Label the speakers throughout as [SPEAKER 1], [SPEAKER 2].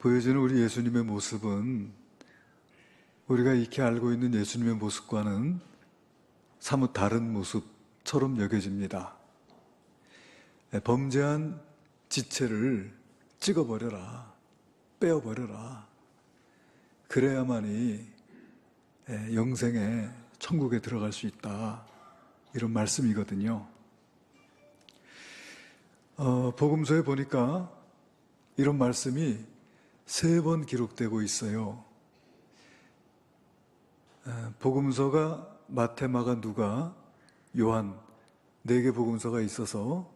[SPEAKER 1] 보여지는 우리 예수님의 모습은 우리가 익히 알고 있는 예수님의 모습과는 사뭇 다른 모습처럼 여겨집니다. 범죄한 지체를 찍어버려라, 빼어버려라. 그래야만이 영생의 천국에 들어갈 수 있다. 이런 말씀이거든요. 복음서에 보니까 이런 말씀이 3번 기록되고 있어요. 복음서가 마태, 마가, 누가, 요한 4개 복음서가 있어서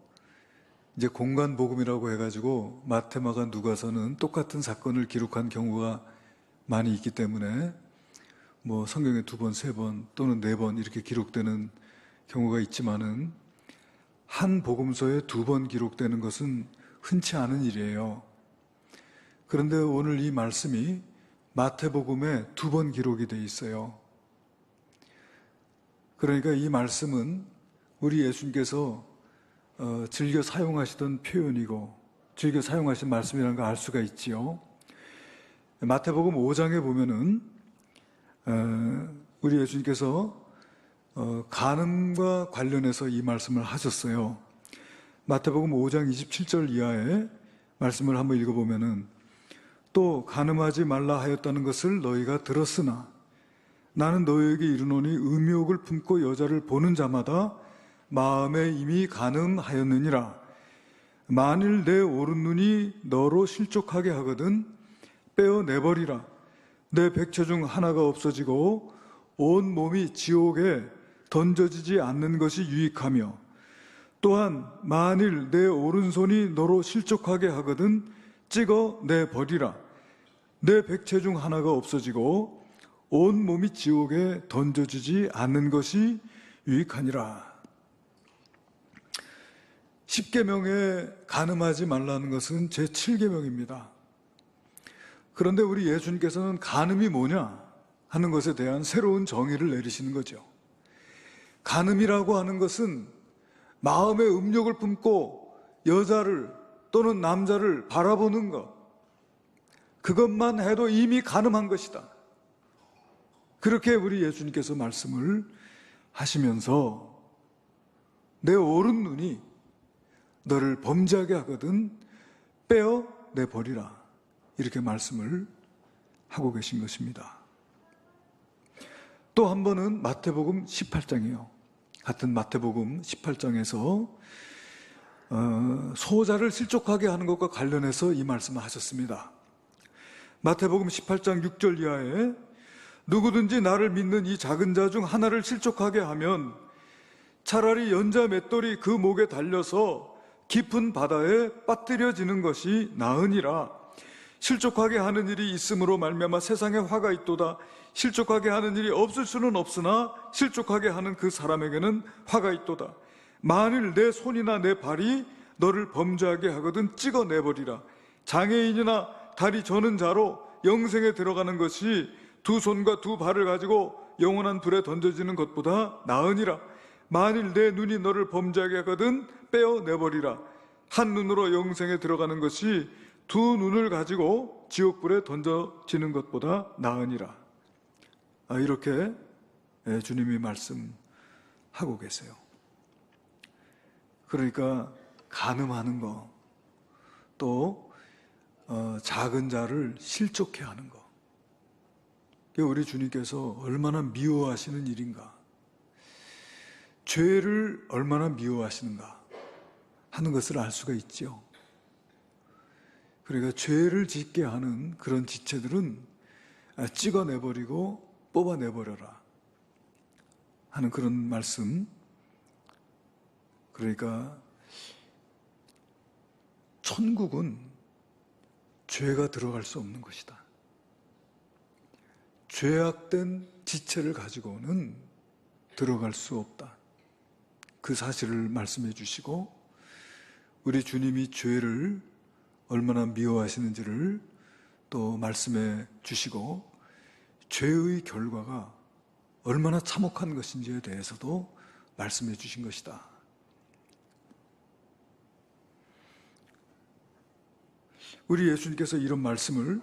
[SPEAKER 1] 이제 공간 복음이라고 해가지고 마태, 마가, 누가서는 똑같은 사건을 기록한 경우가 많이 있기 때문에 뭐 성경에 2번, 3번 또는 4번 이렇게 기록되는 경우가 있지만은 한 복음서에 2번 기록되는 것은 흔치 않은 일이에요. 그런데 오늘 이 말씀이 마태복음에 2번 기록이 되어 있어요. 그러니까 이 말씀은 우리 예수님께서 즐겨 사용하시던 표현이고 즐겨 사용하신 말씀이라는 걸 알 수가 있지요. 마태복음 5장에 보면은 우리 예수님께서 간음과 관련해서 이 말씀을 하셨어요. 마태복음 5장 27절 이하의 말씀을 한번 읽어보면은 또 간음하지 말라 하였다는 것을 너희가 들었으나 나는 너희에게 이르노니 음욕을 품고 여자를 보는 자마다 마음에 이미 간음하였느니라. 만일 내 오른눈이 너로 실족하게 하거든 빼어내버리라. 내 백체 중 하나가 없어지고 온 몸이 지옥에 던져지지 않는 것이 유익하며 또한 만일 내 오른손이 너로 실족하게 하거든 찍어내버리라. 내 백체 중 하나가 없어지고 온 몸이 지옥에 던져지지 않는 것이 유익하니라. 10계명에 간음하지 말라는 것은 제7계명입니다. 그런데 우리 예수님께서는 간음이 뭐냐 하는 것에 대한 새로운 정의를 내리시는 거죠. 간음이라고 하는 것은 마음에 음욕을 품고 여자를 또는 남자를 바라보는 것, 그것만 해도 이미 간음한 것이다. 그렇게 우리 예수님께서 말씀을 하시면서 내 오른 눈이 너를 범죄하게 하거든 빼어내버리라. 이렇게 말씀을 하고 계신 것입니다. 또 한 번은 마태복음 18장이에요. 같은 마태복음 18장에서 소자를 실족하게 하는 것과 관련해서 이 말씀을 하셨습니다. 마태복음 18장 6절 이하에 누구든지 나를 믿는 이 작은 자 중 하나를 실족하게 하면 차라리 연자 맷돌이 그 목에 달려서 깊은 바다에 빠뜨려지는 것이 나으니라. 실족하게 하는 일이 있음으로 말미암아 세상에 화가 있도다. 실족하게 하는 일이 없을 수는 없으나 실족하게 하는 그 사람에게는 화가 있도다. 만일 내 손이나 내 발이 너를 범죄하게 하거든 찍어내버리라. 장애인이나 다리 저는 자로 영생에 들어가는 것이 2 손과 2 발을 가지고 영원한 불에 던져지는 것보다 나으니라. 만일 내 눈이 너를 범죄하게 하거든 빼어내버리라. 한 눈으로 영생에 들어가는 것이 2 눈을 가지고 지옥불에 던져지는 것보다 나으니라. 이렇게 주님이 말씀하고 계세요. 그러니까 간음하는 거, 또 작은 자를 실족해 하는 거, 우리 주님께서 얼마나 미워하시는 일인가, 죄를 얼마나 미워하시는가 하는 것을 알 수가 있죠. 그러니까 죄를 짓게 하는 그런 지체들은 찍어내버리고 뽑아내버려라 하는 그런 말씀. 그러니까 천국은 죄가 들어갈 수 없는 것이다. 죄악된 지체를 가지고는 들어갈 수 없다. 그 사실을 말씀해 주시고 우리 주님이 죄를 얼마나 미워하시는지를 또 말씀해 주시고 죄의 결과가 얼마나 참혹한 것인지에 대해서도 말씀해 주신 것이다. 우리 예수님께서 이런 말씀을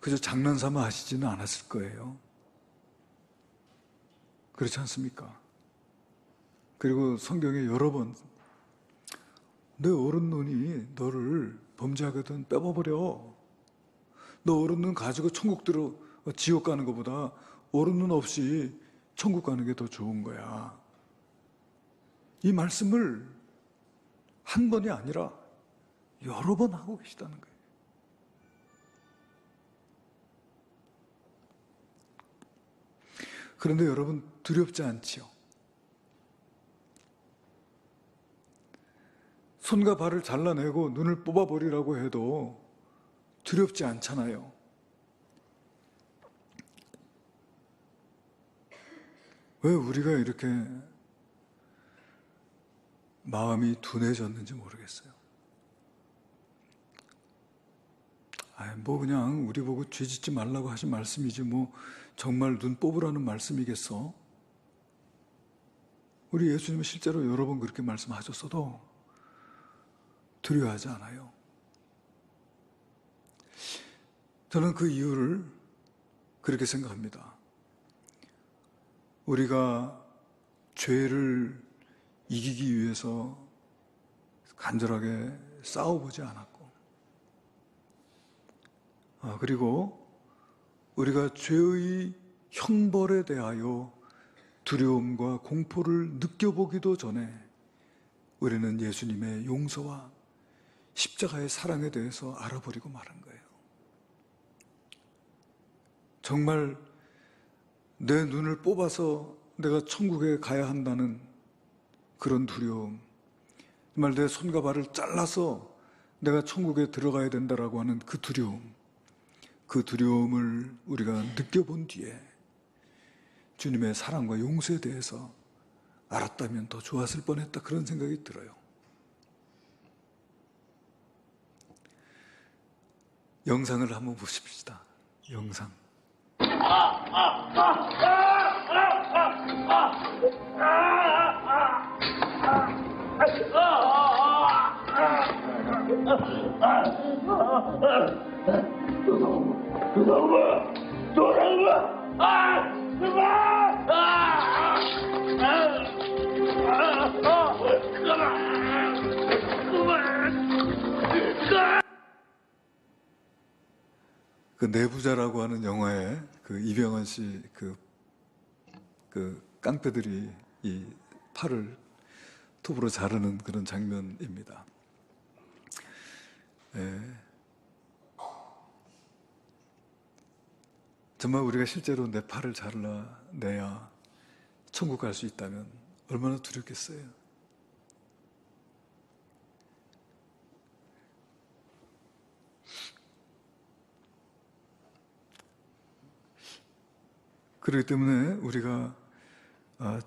[SPEAKER 1] 그저 장난삼아 하시지는 않았을 거예요. 그렇지 않습니까? 그리고 성경에 여러 번 내 오른 눈이 너를 범죄하거든 빼버려. 너 오른 눈 가지고 천국 들어 지옥 가는 것보다 오른 눈 없이 천국 가는 게 더 좋은 거야. 이 말씀을 한 번이 아니라 여러 번 하고 계시다는 거예요. 그런데 여러분 두렵지 않지요? 손과 발을 잘라내고 눈을 뽑아버리라고 해도 두렵지 않잖아요. 왜 우리가 이렇게 마음이 둔해졌는지 모르겠어요. 뭐 그냥 우리 보고 죄 짓지 말라고 하신 말씀이지 뭐 정말 눈 뽑으라는 말씀이겠어? 우리 예수님은 실제로 여러 번 그렇게 말씀하셨어도 두려워하지 않아요. 저는 그 이유를 그렇게 생각합니다. 우리가 죄를 이기기 위해서 간절하게 싸워보지 않았고, 그리고 우리가 죄의 형벌에 대하여 두려움과 공포를 느껴보기도 전에 우리는 예수님의 용서와 십자가의 사랑에 대해서 알아버리고 말한 거예요. 정말 내 눈을 뽑아서 내가 천국에 가야 한다는 그런 두려움, 정말 내 손과 발을 잘라서 내가 천국에 들어가야 된다라고 하는 그 두려움, 그 두려움을 우리가 느껴본 뒤에 주님의 사랑과 용서에 대해서 알았다면 더 좋았을 뻔했다, 그런 생각이 들어요. 영상을 한번 보십시다. 영상. 그 내부자라고 하는 영화에 그 이병헌 씨 그 깡패들이 이 팔을 톱으로 자르는 그런 장면입니다. 정말 우리가 실제로 내 팔을 잘라내야 천국 갈 수 있다면 얼마나 두렵겠어요. 그렇기 때문에 우리가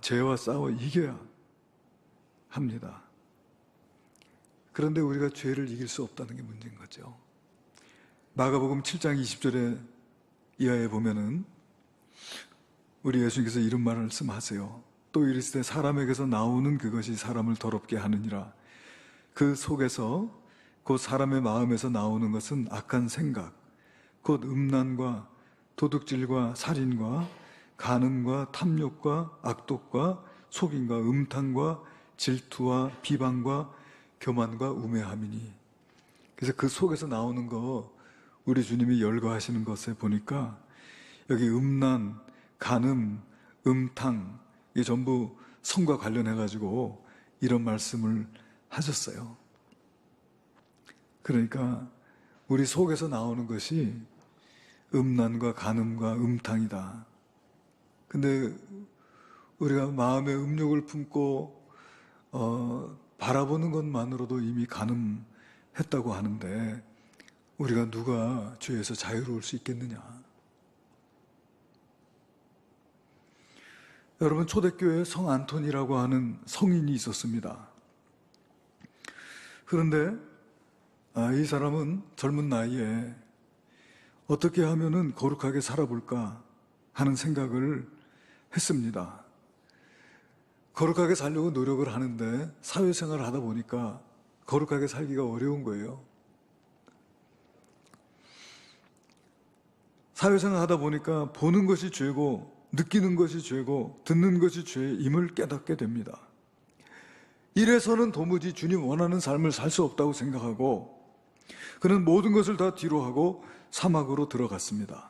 [SPEAKER 1] 죄와 싸워 이겨야 합니다. 그런데 우리가 죄를 이길 수 없다는 게 문제인 거죠. 마가복음 7장 20절에 이하에 보면은 우리 예수님께서 이런 말씀하세요. 또 이르시되 사람에게서 나오는 그것이 사람을 더럽게 하느니라. 그 속에서 곧 사람의 마음에서 나오는 것은 악한 생각, 곧 음란과 도둑질과 살인과 간음과 탐욕과 악독과 속임과 음탕과 질투와 비방과 교만과 우매함이니. 그래서 그 속에서 나오는 거 우리 주님이 열거하시는 것에 보니까 여기 음란, 간음, 음탕, 이게 전부 성과 관련해가지고 이런 말씀을 하셨어요. 그러니까 우리 속에서 나오는 것이 음란과 간음과 음탕이다. 근데 우리가 마음의 음욕을 품고 바라보는 것만으로도 이미 간음했다고 하는데 우리가 누가 죄에서 자유로울 수 있겠느냐. 여러분, 초대교회에 성 안톤이라고 하는 성인이 있었습니다. 그런데 이 사람은 젊은 나이에 어떻게 하면은 거룩하게 살아볼까 하는 생각을 했습니다. 거룩하게 살려고 노력을 하는데 사회생활을 하다 보니까 거룩하게 살기가 어려운 거예요. 사회생활 하다 보니까 보는 것이 죄고 느끼는 것이 죄고 듣는 것이 죄임을 깨닫게 됩니다. 이래서는 도무지 주님 원하는 삶을 살 수 없다고 생각하고 그는 모든 것을 다 뒤로하고 사막으로 들어갔습니다.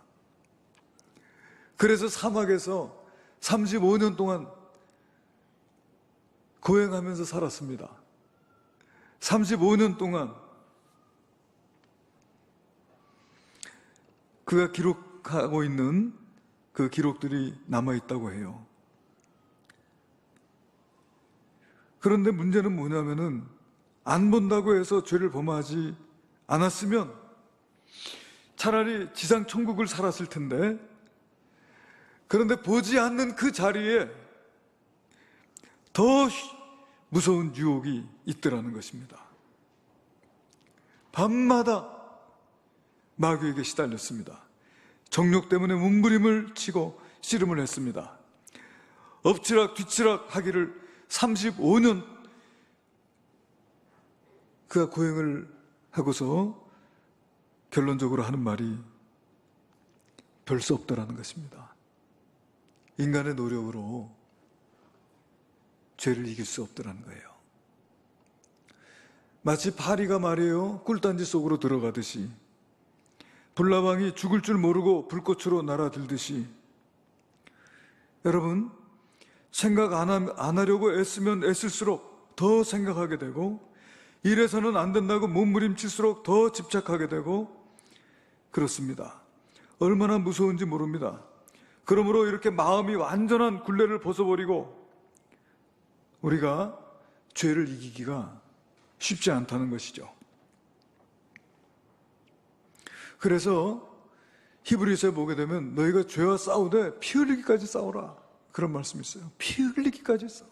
[SPEAKER 1] 그래서 사막에서 35년 동안 고행하면서 살았습니다. 35년 동안 그가 기록하고 있는 그 기록들이 남아있다고 해요. 그런데 문제는 뭐냐면은 안 본다고 해서 죄를 범하지 않았으면 차라리 지상 천국을 살았을 텐데, 그런데 보지 않는 그 자리에 더 무서운 유혹이 있더라는 것입니다. 밤마다 마귀에게 시달렸습니다. 정욕 때문에 몸부림을 치고 씨름을 했습니다. 엎치락 뒤치락 하기를 35년 그가 고행을 하고서 결론적으로 하는 말이 별 수 없다라는 것입니다. 인간의 노력으로 죄를 이길 수 없다라는 거예요. 마치 파리가 말이에요, 꿀단지 속으로 들어가듯이, 불나방이 죽을 줄 모르고 불꽃으로 날아들듯이, 여러분 생각 안 하려고 애쓰면 애쓸수록 더 생각하게 되고, 이래서는 안 된다고 몸부림칠수록 더 집착하게 되고, 그렇습니다. 얼마나 무서운지 모릅니다. 그러므로 이렇게 마음이 완전한 굴레를 벗어버리고 우리가 죄를 이기기가 쉽지 않다는 것이죠. 그래서 히브리서에 보게 되면 너희가 죄와 싸우되 피 흘리기까지 싸우라, 그런 말씀이 있어요. 피 흘리기까지 싸워.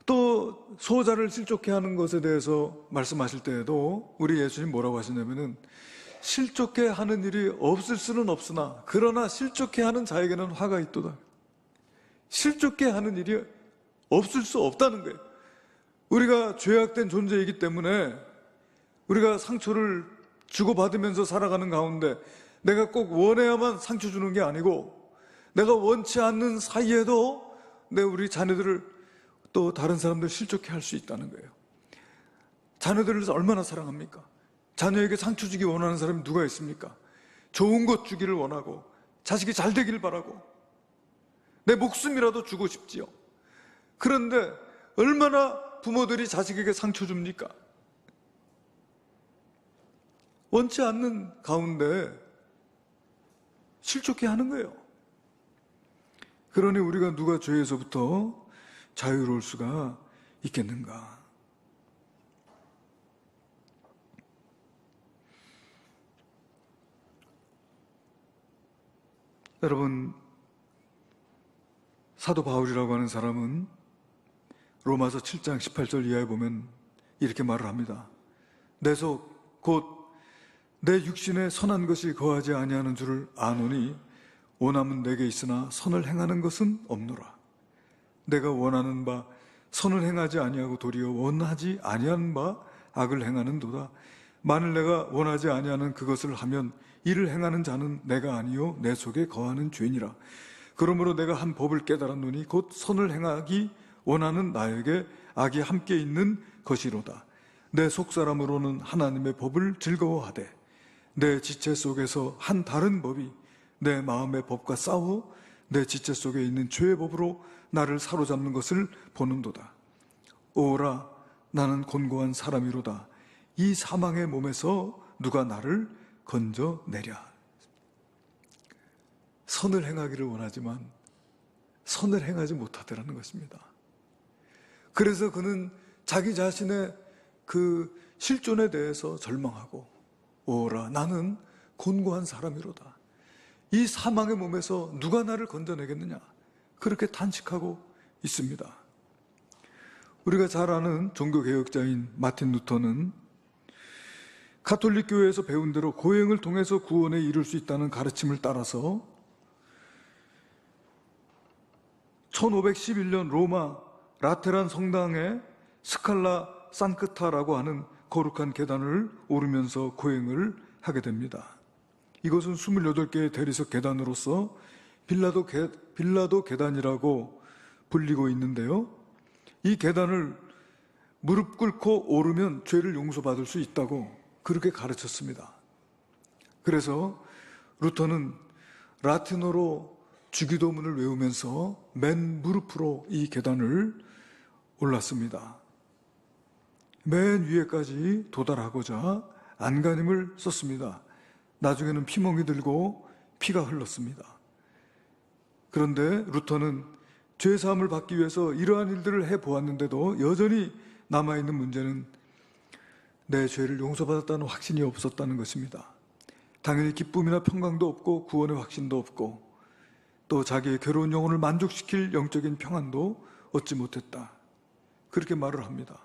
[SPEAKER 1] 또 소자를 실족해 하는 것에 대해서 말씀하실 때에도 우리 예수님 뭐라고 하시냐면은, 실족해 하는 일이 없을 수는 없으나 그러나 실족해 하는 자에게는 화가 있도다. 실족해 하는 일이 없을 수 없다는 거예요. 우리가 죄악된 존재이기 때문에 우리가 상처를 주고받으면서 살아가는 가운데 내가 꼭 원해야만 상처 주는 게 아니고, 내가 원치 않는 사이에도 우리 자녀들을 또 다른 사람들 실족해 할 수 있다는 거예요. 자녀들을 얼마나 사랑합니까? 자녀에게 상처 주기 원하는 사람이 누가 있습니까? 좋은 것 주기를 원하고 자식이 잘 되길 바라고 내 목숨이라도 주고 싶지요. 그런데 얼마나 부모들이 자식에게 상처 줍니까? 원치 않는 가운데 실족해 하는 거예요. 그러니 우리가 누가 죄에서부터 자유로울 수가 있겠는가? 여러분, 사도 바울이라고 하는 사람은 로마서 7장 18절 이하에 보면 이렇게 말을 합니다. 내 속 곧 내 육신에 선한 것이 거하지 아니하는 줄을 아노니 원함은 내게 있으나 선을 행하는 것은 없노라. 내가 원하는 바 선을 행하지 아니하고 도리어 원하지 아니하는 바 악을 행하는도다. 만일 내가 원하지 아니하는 그것을 하면 이를 행하는 자는 내가 아니요 내 속에 거하는 죄니라. 그러므로 내가 한 법을 깨달았노니 곧 선을 행하기 원하는 나에게 악이 함께 있는 것이로다. 내 속사람으로는 하나님의 법을 즐거워하되 내 지체 속에서 한 다른 법이 내 마음의 법과 싸워 내 지체 속에 있는 죄의 법으로 나를 사로잡는 것을 보는도다. 오라, 나는 곤고한 사람이로다. 이 사망의 몸에서 누가 나를 건져내랴. 선을 행하기를 원하지만 선을 행하지 못하더라는 것입니다. 그래서 그는 자기 자신의 그 실존에 대해서 절망하고, 오라, 나는 곤고한 사람이로다. 이 사망의 몸에서 누가 나를 건져내겠느냐, 그렇게 탄식하고 있습니다. 우리가 잘 아는 종교개혁자인 마틴 루터는 가톨릭 교회에서 배운 대로 고행을 통해서 구원에 이룰 수 있다는 가르침을 따라서 1511년 로마 라테란 성당의 스칼라 산크타라고 하는 거룩한 계단을 오르면서 고행을 하게 됩니다. 이것은 28개의 대리석 계단으로서 빌라도 계단이라고 불리고 있는데요. 이 계단을 무릎 꿇고 오르면 죄를 용서받을 수 있다고 그렇게 가르쳤습니다. 그래서 루터는 라틴어로 주기도문을 외우면서 맨 무릎으로 이 계단을 올랐습니다. 맨 위에까지 도달하고자 안간힘을 썼습니다. 나중에는 피멍이 들고 피가 흘렀습니다. 그런데 루터는 죄사함을 받기 위해서 이러한 일들을 해보았는데도 여전히 남아있는 문제는 내 죄를 용서받았다는 확신이 없었다는 것입니다. 당연히 기쁨이나 평강도 없고 구원의 확신도 없고 또 자기의 괴로운 영혼을 만족시킬 영적인 평안도 얻지 못했다. 그렇게 말을 합니다.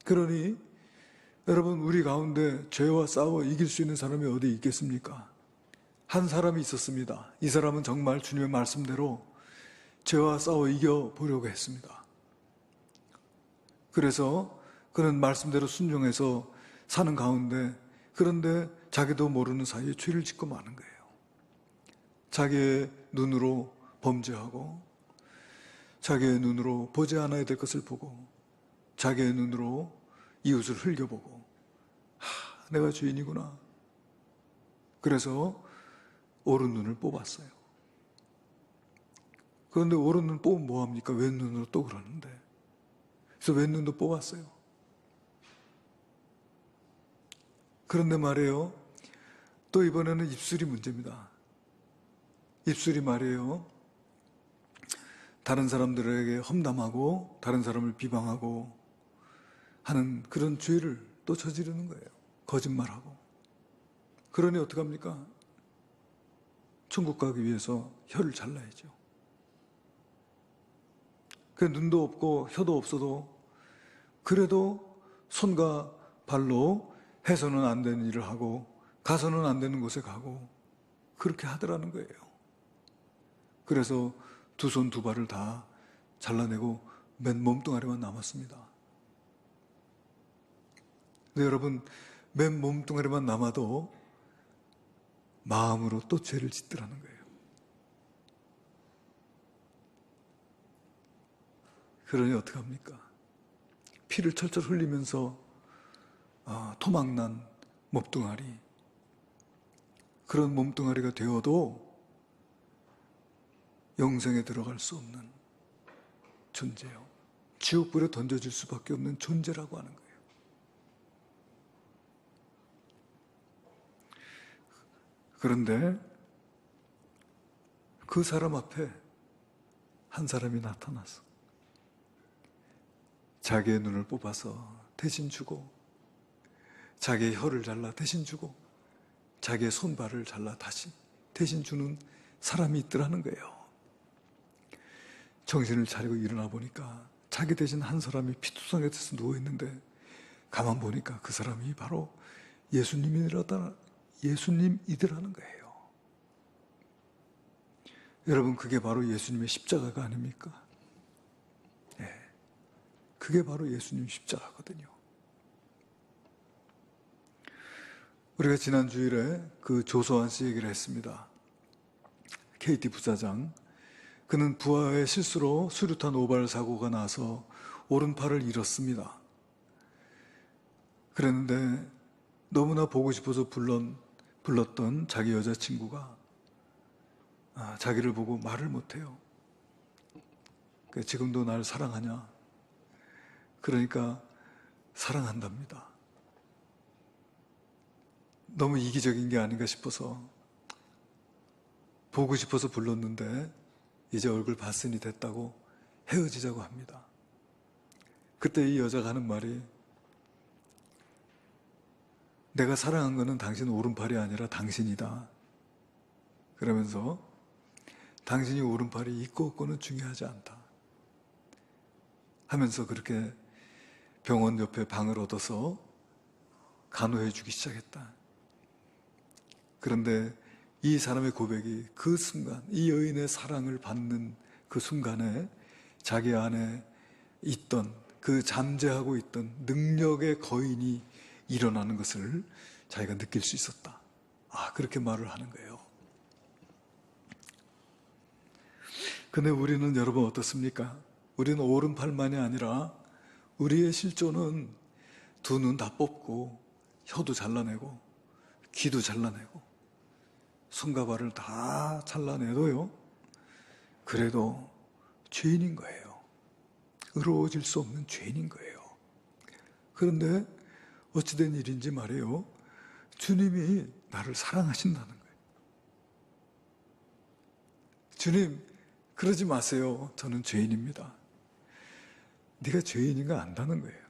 [SPEAKER 1] 그러니 여러분, 우리 가운데 죄와 싸워 이길 수 있는 사람이 어디 있겠습니까? 한 사람이 있었습니다. 이 사람은 정말 주님의 말씀대로 죄와 싸워 이겨보려고 했습니다. 그래서 그는 말씀대로 순종해서 사는 가운데, 그런데 자기도 모르는 사이에 죄를 짓고 마는 거예요. 자기의 눈으로 범죄하고 자기의 눈으로 보지 않아야 될 것을 보고 자기의 눈으로 이웃을 흘겨보고 내가 죄인이구나. 그래서 오른 눈을 뽑았어요. 그런데 오른 눈 뽑으면 뭐합니까? 왼 눈으로 또 그러는데. 그래서 왼 눈도 뽑았어요. 그런데 말이에요, 또 이번에는 입술이 문제입니다. 입술이 말이에요, 다른 사람들에게 험담하고 다른 사람을 비방하고 하는 그런 죄를 또 저지르는 거예요. 거짓말하고. 그러니 어떡합니까? 천국 가기 위해서 혀를 잘라야죠. 그 눈도 없고 혀도 없어도 그래도 손과 발로 해서는 안 되는 일을 하고 가서는 안 되는 곳에 가고 그렇게 하더라는 거예요. 그래서 두 손 두 발을 다 잘라내고 맨 몸뚱아리만 남았습니다. 근데 여러분, 맨 몸뚱아리만 남아도 마음으로 또 죄를 짓더라는 거예요. 그러니 어떡합니까? 피를 철철 흘리면서 토막난 몸뚱아리, 그런 몸뚱아리가 되어도 영생에 들어갈 수 없는 존재요. 지옥불에 던져질 수밖에 없는 존재라고 하는 거예요. 그런데 그 사람 앞에 한 사람이 나타났어. 자기의 눈을 뽑아서 대신 주고, 자기의 혀를 잘라 대신 주고, 자기의 손발을 잘라 다시 대신 주는 사람이 있더라는 거예요. 정신을 차리고 일어나 보니까 자기 대신 한 사람이 피투성이 돼서 누워있는데 가만 보니까 그 사람이 바로 예수님이더라는 거예요. 여러분, 그게 바로 예수님의 십자가가 아닙니까? 네, 그게 바로 예수님 십자가거든요. 우리가 지난 주일에 그 조소환 씨 얘기를 했습니다. KT 부사장. 그는 부하의 실수로 수류탄 오발 사고가 나서 오른팔을 잃었습니다. 그랬는데 너무나 보고 싶어서 불렀던 자기 여자친구가 자기를 보고 말을 못해요. 지금도 날 사랑하냐? 그러니까 사랑한답니다. 너무 이기적인 게 아닌가 싶어서 보고 싶어서 불렀는데 이제 얼굴 봤으니 됐다고 헤어지자고 합니다. 그때 이 여자가 하는 말이, 내가 사랑한 거는 당신 오른팔이 아니라 당신이다. 그러면서 당신이 오른팔이 있고 없고는 중요하지 않다 하면서 그렇게 병원 옆에 방을 얻어서 간호해 주기 시작했다. 그런데 이 사람의 고백이 그 순간, 이 여인의 사랑을 받는 그 순간에 자기 안에 있던 그 잠재하고 있던 능력의 거인이 일어나는 것을 자기가 느낄 수 있었다. 그렇게 말을 하는 거예요. 근데 우리는 여러분 어떻습니까? 우리는 오른팔만이 아니라 우리의 실존은 두 눈 다 뽑고 혀도 잘라내고 귀도 잘라내고 손과 발을 다 잘라내도요, 그래도 죄인인 거예요. 의로워질 수 없는 죄인인 거예요. 그런데 어찌된 일인지 말이에요, 주님이 나를 사랑하신다는 거예요. 주님, 그러지 마세요. 저는 죄인입니다. 네가 죄인인 거 안다는 거예요.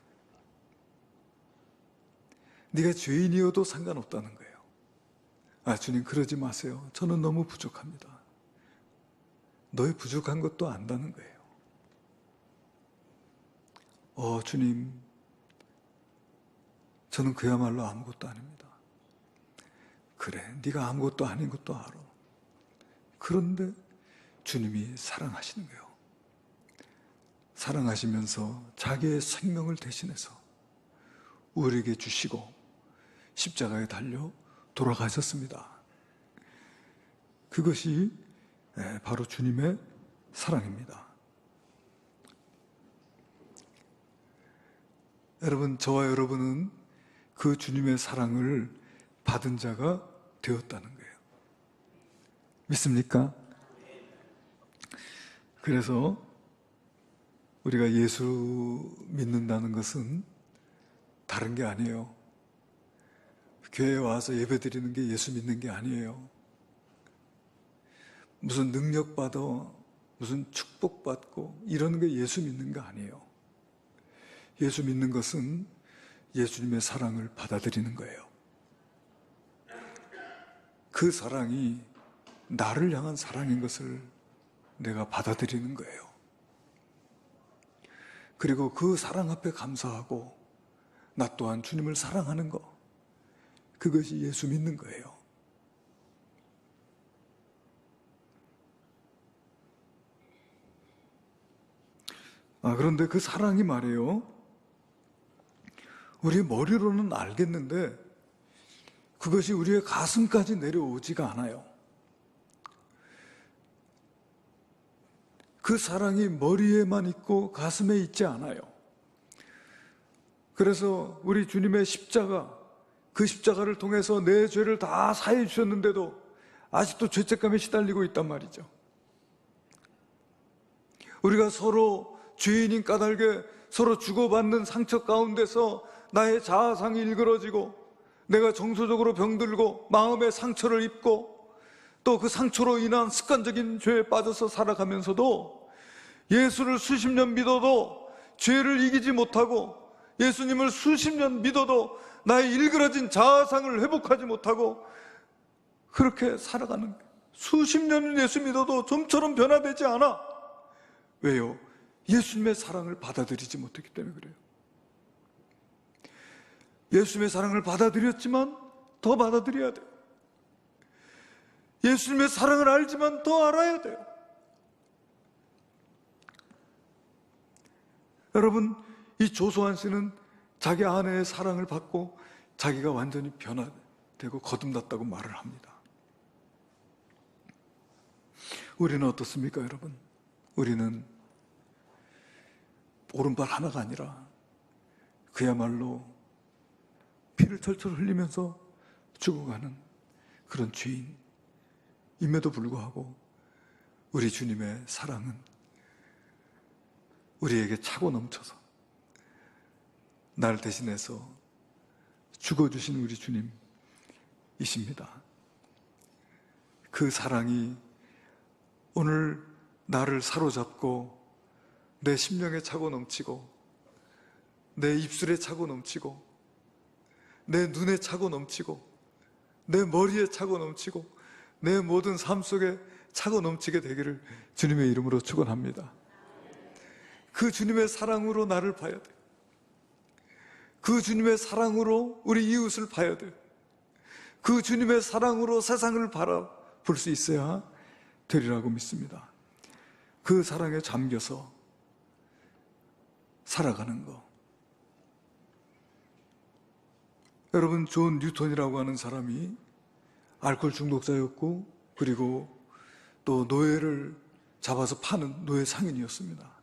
[SPEAKER 1] 네가 죄인이어도 상관없다는 거예요. 주님, 그러지 마세요. 저는 너무 부족합니다. 너의 부족한 것도 안다는 거예요. 주님, 저는 그야말로 아무것도 아닙니다. 그래, 네가 아무것도 아닌 것도 알아. 그런데 주님이 사랑하시는 거예요. 사랑하시면서 자기의 생명을 대신해서 우리에게 주시고 십자가에 달려 돌아가셨습니다. 그것이 바로 주님의 사랑입니다. 여러분, 저와 여러분은 그 주님의 사랑을 받은 자가 되었다는 거예요. 믿습니까? 그래서 우리가 예수 믿는다는 것은 다른 게 아니에요. 교회에 와서 예배 드리는 게 예수 믿는 게 아니에요. 무슨 능력 받아, 무슨 축복 받고 이러는 게 예수 믿는 거 아니에요. 예수 믿는 것은 예수님의 사랑을 받아들이는 거예요. 그 사랑이 나를 향한 사랑인 것을 내가 받아들이는 거예요. 그리고 그 사랑 앞에 감사하고 나 또한 주님을 사랑하는 것, 그것이 예수 믿는 거예요. 그런데 그 사랑이 말이에요, 우리 머리로는 알겠는데 그것이 우리의 가슴까지 내려오지가 않아요. 그 사랑이 머리에만 있고 가슴에 있지 않아요. 그래서 우리 주님의 십자가, 그 십자가를 통해서 내 죄를 다 사해 주셨는데도 아직도 죄책감에 시달리고 있단 말이죠. 우리가 서로 죄인인 까닭에 서로 주고받는 상처 가운데서 나의 자아상이 일그러지고 내가 정서적으로 병들고 마음의 상처를 입고 또 그 상처로 인한 습관적인 죄에 빠져서 살아가면서도 예수를 수십 년 믿어도 죄를 이기지 못하고 예수님을 수십 년 믿어도 나의 일그러진 자아상을 회복하지 못하고 그렇게 살아가는 거예요. 수십 년을 예수 믿어도 좀처럼 변화되지 않아. 왜요? 예수님의 사랑을 받아들이지 못했기 때문에 그래요. 예수님의 사랑을 받아들였지만 더 받아들여야 돼요. 예수님의 사랑을 알지만 더 알아야 돼요. 여러분, 이 조소한 씨는 자기 아내의 사랑을 받고 자기가 완전히 변화되고 거듭났다고 말을 합니다. 우리는 어떻습니까, 여러분? 우리는 오른발 하나가 아니라 그야말로 피를 철철 흘리면서 죽어가는 그런 죄인임에도 불구하고 우리 주님의 사랑은 우리에게 차고 넘쳐서 날 대신해서 죽어주신 우리 주님이십니다. 그 사랑이 오늘 나를 사로잡고 내 심령에 차고 넘치고 내 입술에 차고 넘치고 내 눈에 차고 넘치고 내 머리에 차고 넘치고 내 모든 삶 속에 차고 넘치게 되기를 주님의 이름으로 축원합니다. 그 주님의 사랑으로 나를 봐야 돼. 그 주님의 사랑으로 우리 이웃을 봐야 돼. 그 주님의 사랑으로 세상을 바라볼 수 있어야 되리라고 믿습니다. 그 사랑에 잠겨서 살아가는 거. 여러분, 존 뉴턴이라고 하는 사람이 알코올 중독자였고, 그리고 또 노예를 잡아서 파는 노예 상인이었습니다.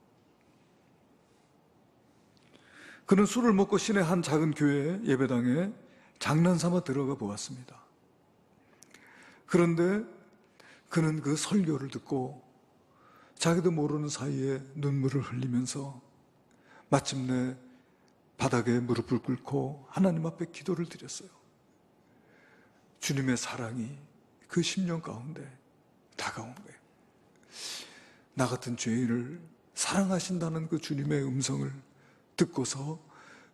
[SPEAKER 1] 그는 술을 먹고 시내 한 작은 교회 예배당에 장난삼아 들어가 보았습니다. 그런데 그는 그 설교를 듣고 자기도 모르는 사이에 눈물을 흘리면서 마침내 바닥에 무릎을 꿇고 하나님 앞에 기도를 드렸어요. 주님의 사랑이 그 심령 가운데 다가온 거예요. 나 같은 죄인을 사랑하신다는 그 주님의 음성을 듣고서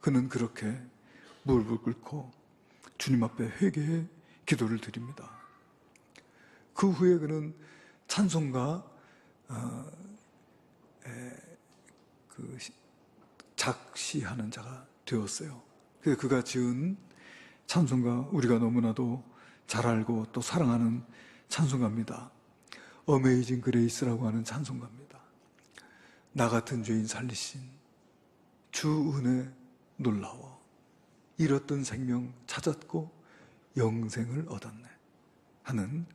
[SPEAKER 1] 그는 그렇게 무릎을 꿇고 주님 앞에 회개의 기도를 드립니다. 그 후에 그는 찬송가 작시하는 자가 되었어요. 그래서 그가 지은 찬송가, 우리가 너무나도 잘 알고 또 사랑하는 찬송가입니다. 어메이징 그레이스라고 하는 찬송가입니다. 나 같은 죄인 살리신 주 은혜 놀라워, 잃었던 생명 찾았고 영생을 얻었네 하는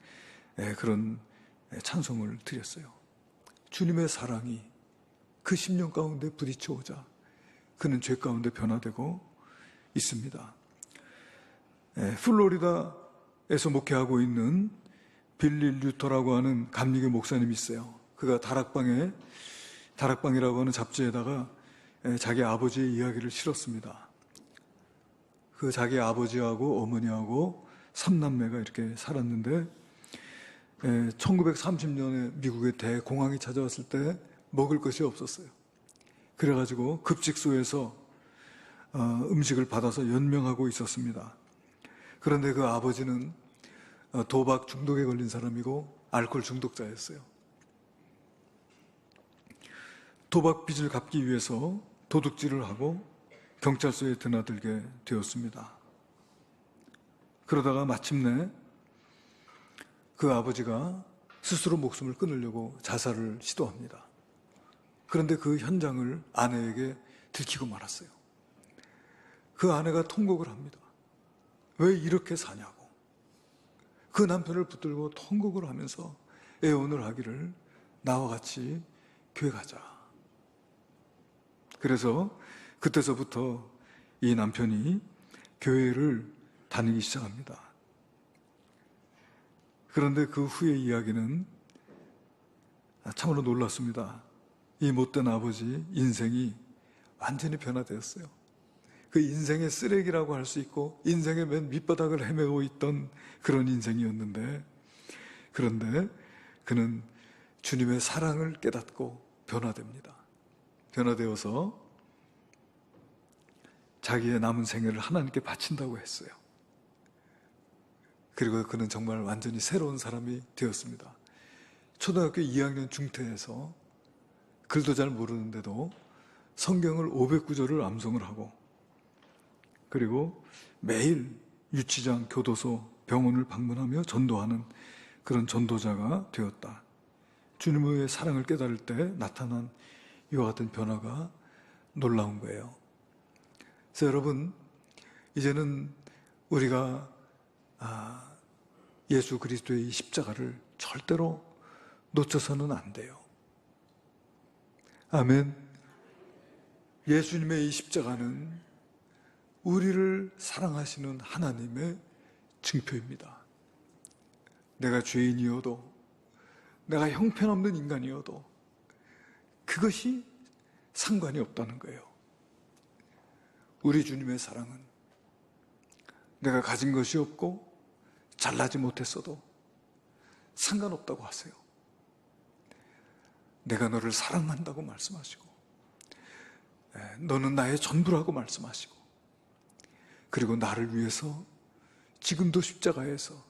[SPEAKER 1] 그런 찬송을 드렸어요. 주님의 사랑이 그 심령 가운데 부딪혀오자 그는 죄 가운데 변화되고 있습니다. 플로리다에서 목회하고 있는 빌리 류터라고 하는 감리교 목사님이 있어요. 그가 다락방이라고 하는 잡지에다가 자기 아버지의 이야기를 실었습니다. 그 자기 아버지하고 어머니하고 3남매가 이렇게 살았는데 1930년에 미국의 대공황이 찾아왔을 때 먹을 것이 없었어요. 그래가지고 급식소에서 음식을 받아서 연명하고 있었습니다. 그런데 그 아버지는 도박 중독에 걸린 사람이고 알코올 중독자였어요. 도박 빚을 갚기 위해서 도둑질을 하고 경찰서에 드나들게 되었습니다. 그러다가 마침내 그 아버지가 스스로 목숨을 끊으려고 자살을 시도합니다. 그런데 그 현장을 아내에게 들키고 말았어요. 그 아내가 통곡을 합니다. 왜 이렇게 사냐고. 그 남편을 붙들고 통곡을 하면서 애원을 하기를 나와 같이 교회 가자. 그래서 그때서부터 이 남편이 교회를 다니기 시작합니다. 그런데 그 후의 이야기는 참으로 놀랐습니다. 이 못된 아버지 인생이 완전히 변화되었어요. 그 인생의 쓰레기라고 할 수 있고 인생의 맨 밑바닥을 헤매고 있던 그런 인생이었는데, 그런데 그는 주님의 사랑을 깨닫고 변화됩니다. 변화되어서 자기의 남은 생애를 하나님께 바친다고 했어요. 그리고 그는 정말 완전히 새로운 사람이 되었습니다. 초등학교 2학년 중퇴에서 글도 잘 모르는데도 성경을 500구절을 암송을 하고, 그리고 매일 유치장, 교도소, 병원을 방문하며 전도하는 그런 전도자가 되었다. 주님의 사랑을 깨달을 때 나타난 이와 같은 변화가 놀라운 거예요. 그래서 여러분, 이제는 우리가 예수 그리스도의 이 십자가를 절대로 놓쳐서는 안 돼요. 아멘. 예수님의 이 십자가는 우리를 사랑하시는 하나님의 증표입니다. 내가 죄인이어도, 내가 형편없는 인간이어도 그것이 상관이 없다는 거예요. 우리 주님의 사랑은 내가 가진 것이 없고 잘나지 못했어도 상관없다고 하세요. 내가 너를 사랑한다고 말씀하시고, 너는 나의 전부라고 말씀하시고, 그리고 나를 위해서 지금도 십자가에서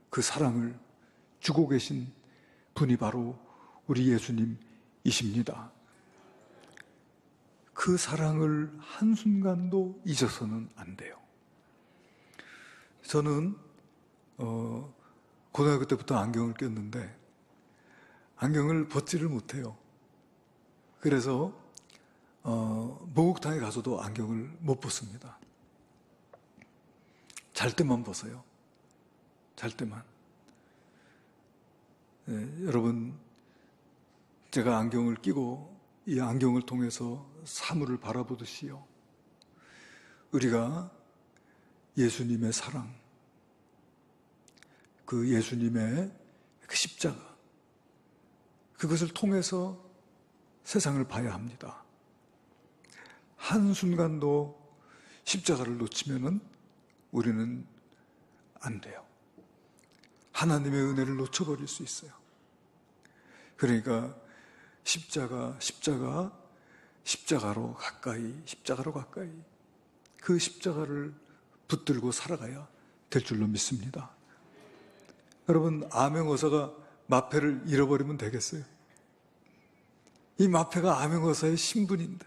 [SPEAKER 1] 그 사랑을 주고 계신 분이 바로 우리 예수님이십니다. 그 사랑을 한순간도 잊어서는 안 돼요. 저는 고등학교 때부터 안경을 꼈는데 안경을 벗지를 못해요. 그래서 목욕탕에 가서도 안경을 못 벗습니다. 잘 때만 벗어요. 잘 때만. 여러분, 제가 안경을 끼고 이 안경을 통해서 사물을 바라보듯이요, 우리가 예수님의 사랑, 그 예수님의 그 십자가, 그것을 통해서 세상을 봐야 합니다. 한순간도 십자가를 놓치면은 우리는 안 돼요. 하나님의 은혜를 놓쳐버릴 수 있어요. 그러니까 십자가로 가까이 그 십자가를 붙들고 살아가야 될 줄로 믿습니다. 여러분, 암행어사가 마패를 잃어버리면 되겠어요? 이 마패가 암행어사의 신분인데,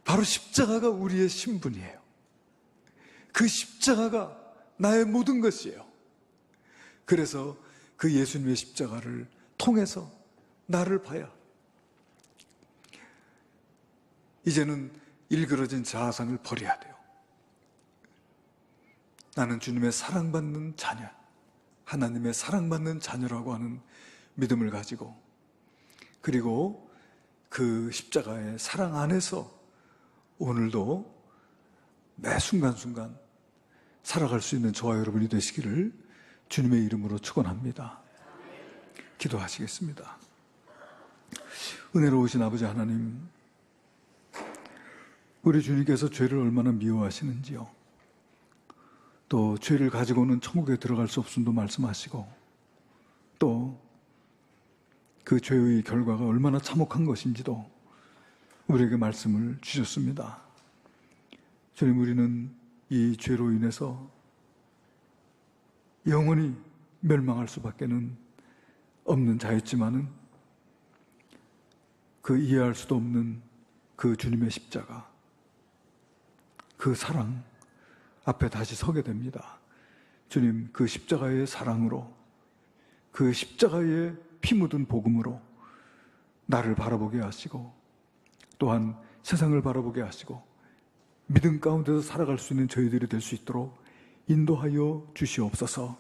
[SPEAKER 1] 바로 십자가가 우리의 신분이에요. 그 십자가가 나의 모든 것이에요. 그래서 그 예수님의 십자가를 통해서 나를 봐야, 이제는 일그러진 자아상을 버려야 돼요. 나는 주님의 사랑받는 자녀, 하나님의 사랑받는 자녀라고 하는 믿음을 가지고, 그리고 그 십자가의 사랑 안에서 오늘도 매 순간순간 살아갈 수 있는 저와 여러분이 되시기를 주님의 이름으로 축원합니다. 기도하시겠습니다. 은혜로우신 아버지 하나님, 우리 주님께서 죄를 얼마나 미워하시는지요, 또 죄를 가지고는 천국에 들어갈 수 없음도 말씀하시고, 또 그 죄의 결과가 얼마나 참혹한 것인지도 우리에게 말씀을 주셨습니다. 주님, 우리는 이 죄로 인해서 영원히 멸망할 수밖에는 없는 자였지만은, 그 이해할 수도 없는 그 주님의 십자가, 그 사랑 앞에 다시 서게 됩니다. 주님, 그 십자가의 사랑으로, 그 십자가의 피 묻은 복음으로 나를 바라보게 하시고, 또한 세상을 바라보게 하시고, 믿음 가운데서 살아갈 수 있는 저희들이 될 수 있도록 인도하여 주시옵소서.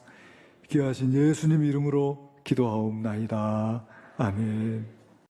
[SPEAKER 1] 귀하신 예수님 이름으로 기도하옵나이다. 아멘.